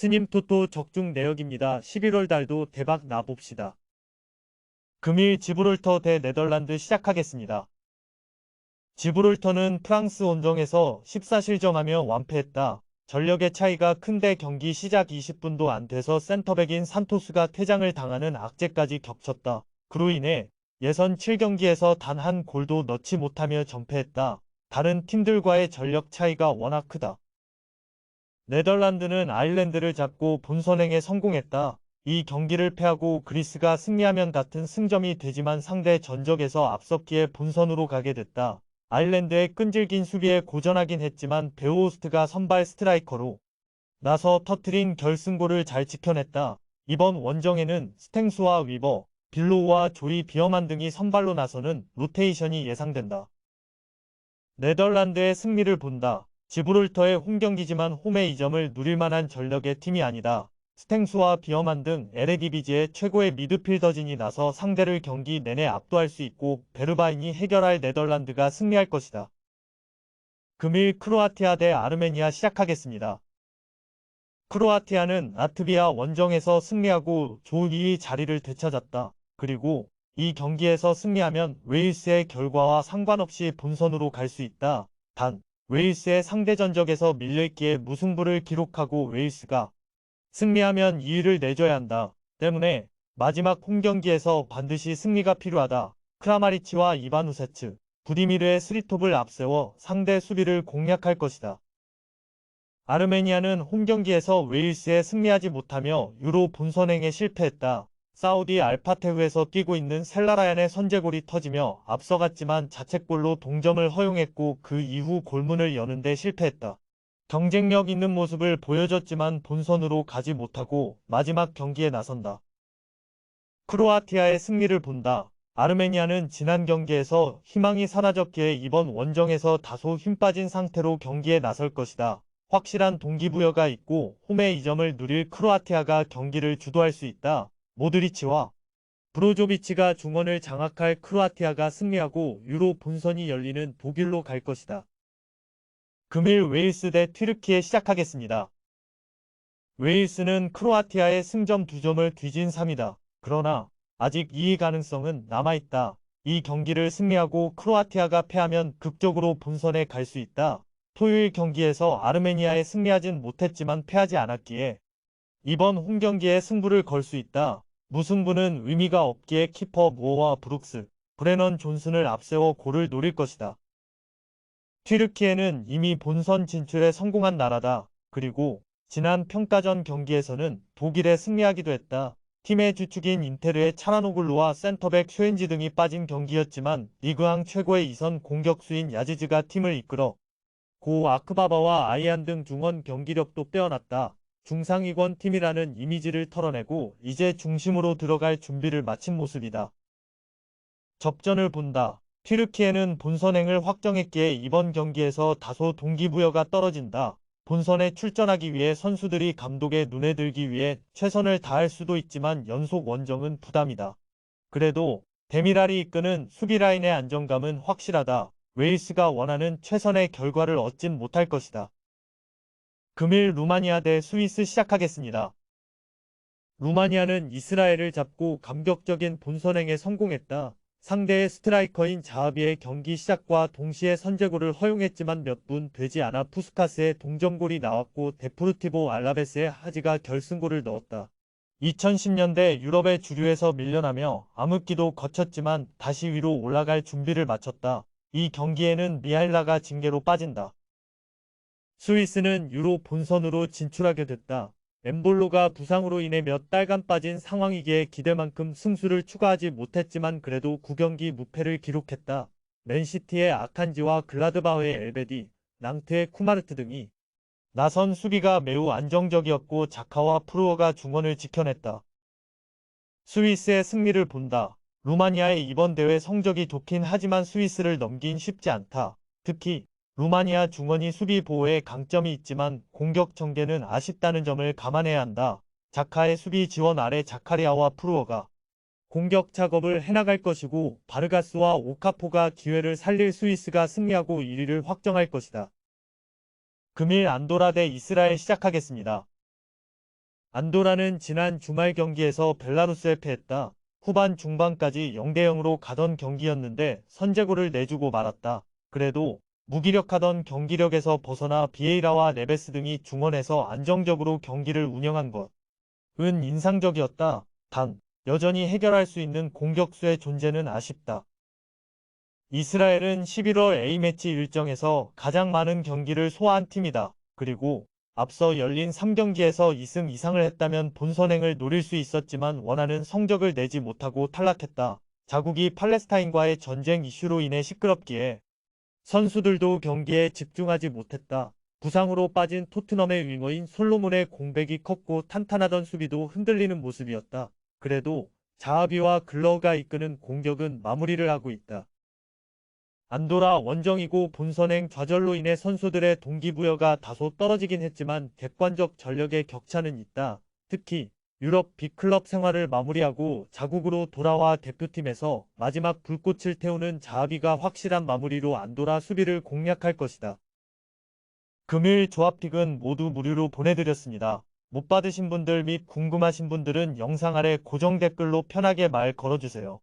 스님 토토 적중 내역입니다. 11월 달도 대박 나봅시다. 금일 지브롤터 대 네덜란드 시작하겠습니다. 지브롤터는 프랑스 원정에서 14실점하며 완패했다. 전력의 차이가 큰데 경기 시작 20분도 안 돼서 센터백인 산토스가 퇴장을 당하는 악재까지 겹쳤다. 그로 인해 예선 7경기에서 단 한 골도 넣지 못하며 전패했다. 다른 팀들과의 전력 차이가 워낙 크다. 네덜란드는 아일랜드를 잡고 본선행에 성공했다. 이 경기를 패하고 그리스가 승리하면 같은 승점이 되지만 상대 전적에서 앞섰기에 본선으로 가게 됐다. 아일랜드의 끈질긴 수비에 고전하긴 했지만 베오호스트가 선발 스트라이커로 나서 터트린 결승골을 잘 지켜냈다. 이번 원정에는 스탱스와 위버, 빌로우와 조이 비어만 등이 선발로 나서는 로테이션이 예상된다. 네덜란드의 승리를 본다. 지브롤터의 홈경기지만 홈의 이점을 누릴 만한 전력의 팀이 아니다. 스탱수와 비어만 등 에레디비지의 최고의 미드필더진이 나서 상대를 경기 내내 압도할 수 있고 베르바인이 해결할 네덜란드가 승리할 것이다. 금일 크로아티아 대 아르메니아 시작하겠습니다. 크로아티아는 라트비아 원정에서 승리하고 조 2위 자리를 되찾았다. 그리고 이 경기에서 승리하면 웨일스의 결과와 상관없이 본선으로 갈 수 있다. 단, 웨일스의 상대 전적에서 밀려있기에 무승부를 기록하고 웨일스가 승리하면 2위를 내줘야 한다. 때문에 마지막 홈경기에서 반드시 승리가 필요하다. 크라마리치와 이바누세츠, 부디미르의 스리톱을 앞세워 상대 수비를 공략할 것이다. 아르메니아는 홈경기에서 웨일스에 승리하지 못하며 유로 본선행에 실패했다. 사우디 알파테후에서 뛰고 있는 셀라라얀의 선제골이 터지며 앞서갔지만 자책골로 동점을 허용했고 그 이후 골문을 여는데 실패했다. 경쟁력 있는 모습을 보여줬지만 본선으로 가지 못하고 마지막 경기에 나선다. 크로아티아의 승리를 본다. 아르메니아는 지난 경기에서 희망이 사라졌기에 이번 원정에서 다소 힘 빠진 상태로 경기에 나설 것이다. 확실한 동기부여가 있고 홈의 이점을 누릴 크로아티아가 경기를 주도할 수 있다. 모드리치와 브로조비치가 중원을 장악할 크로아티아가 승리하고 유로 본선이 열리는 독일로 갈 것이다. 금일 웨일스 대 튀르키예 시작하겠습니다. 웨일스는 크로아티아의 승점 2점을 뒤진 3위다. 그러나 아직 2위 가능성은 남아있다. 이 경기를 승리하고 크로아티아가 패하면 극적으로 본선에 갈 수 있다. 토요일 경기에서 아르메니아에 승리하진 못했지만 패하지 않았기에 이번 홈경기에 승부를 걸 수 있다. 무승부는 의미가 없기에 키퍼 무어와 브룩스, 브레넌 존슨을 앞세워 골을 노릴 것이다. 튀르키예는 이미 본선 진출에 성공한 나라다. 그리고 지난 평가전 경기에서는 독일에 승리하기도 했다. 팀의 주축인 인테르의 차라노글루와 센터백 쇼엔지 등이 빠진 경기였지만 리그왕 최고의 2선 공격수인 야지즈가 팀을 이끌어 고 아크바바와 아이안 등 중원 경기력도 빼어났다. 중상위권 팀이라는 이미지를 털어내고 이제 중심으로 들어갈 준비를 마친 모습이다. 접전을 본다. 튀르키예는 본선행을 확정했기에 이번 경기에서 다소 동기부여가 떨어진다. 본선에 출전하기 위해 선수들이 감독의 눈에 들기 위해 최선을 다할 수도 있지만 연속 원정은 부담이다. 그래도 데미랄이 이끄는 수비라인의 안정감은 확실하다. 웨일스가 원하는 최선의 결과를 얻진 못할 것이다. 금일 루마니아 대 스위스 시작하겠습니다. 루마니아는 이스라엘을 잡고 감격적인 본선행에 성공했다. 상대의 스트라이커인 자하비의 경기 시작과 동시에 선제골을 허용했지만 몇 분 되지 않아 푸스카스의 동점골이 나왔고 데포르티보 알라베스의 하지가 결승골을 넣었다. 2010년대 유럽의 주류에서 밀려나며 암흑기도 거쳤지만 다시 위로 올라갈 준비를 마쳤다. 이 경기에는 미할라가 징계로 빠진다. 스위스는 유로 본선으로 진출하게 됐다. 엠볼로가 부상으로 인해 몇 달간 빠진 상황이기에 기대만큼 승수를 추가하지 못했지만 그래도 9경기 무패를 기록했다. 맨시티의 아칸지와 글라드바흐의 엘베디, 낭트의 쿠마르트 등이 나선 수비가 매우 안정적이었고 자카와 프루어가 중원을 지켜냈다. 스위스의 승리를 본다. 루마니아의 이번 대회 성적이 좋긴 하지만 스위스를 넘긴 쉽지 않다. 특히 루마니아 중원이 수비 보호에 강점이 있지만 공격 전개는 아쉽다는 점을 감안해야 한다. 자카의 수비 지원 아래 자카리아와 프루어가 공격 작업을 해나갈 것이고 바르가스와 오카포가 기회를 살릴 스위스가 승리하고 1위를 확정할 것이다. 금일 안도라 대 이스라엘 시작하겠습니다. 안도라는 지난 주말 경기에서 벨라루스에 패했다. 후반 중반까지 0대0으로 가던 경기였는데 선제골을 내주고 말았다. 그래도 무기력하던 경기력에서 벗어나 비에이라와 네베스 등이 중원에서 안정적으로 경기를 운영한 것은 인상적이었다. 단, 여전히 해결할 수 있는 공격수의 존재는 아쉽다. 이스라엘은 11월 A매치 일정에서 가장 많은 경기를 소화한 팀이다. 그리고 앞서 열린 3경기에서 2승 이상을 했다면 본선행을 노릴 수 있었지만 원하는 성적을 내지 못하고 탈락했다. 자국이 팔레스타인과의 전쟁 이슈로 인해 시끄럽기에 선수들도 경기에 집중하지 못했다. 부상으로 빠진 토트넘의 윙어인 솔로몬의 공백이 컸고 탄탄하던 수비도 흔들리는 모습이었다. 그래도 자하비와 글러가 이끄는 공격은 마무리를 하고 있다. 안도라 원정이고 본선행 좌절로 인해 선수들의 동기부여가 다소 떨어지긴 했지만 객관적 전력의 격차는 있다. 특히 유럽 빅클럽 생활을 마무리하고 자국으로 돌아와 대표팀에서 마지막 불꽃을 태우는 자하비가 확실한 마무리로 안도라 수비를 공략할 것이다. 금일 조합픽은 모두 무료로 보내드렸습니다. 못 받으신 분들 및 궁금하신 분들은 영상 아래 고정 댓글로 편하게 말 걸어주세요.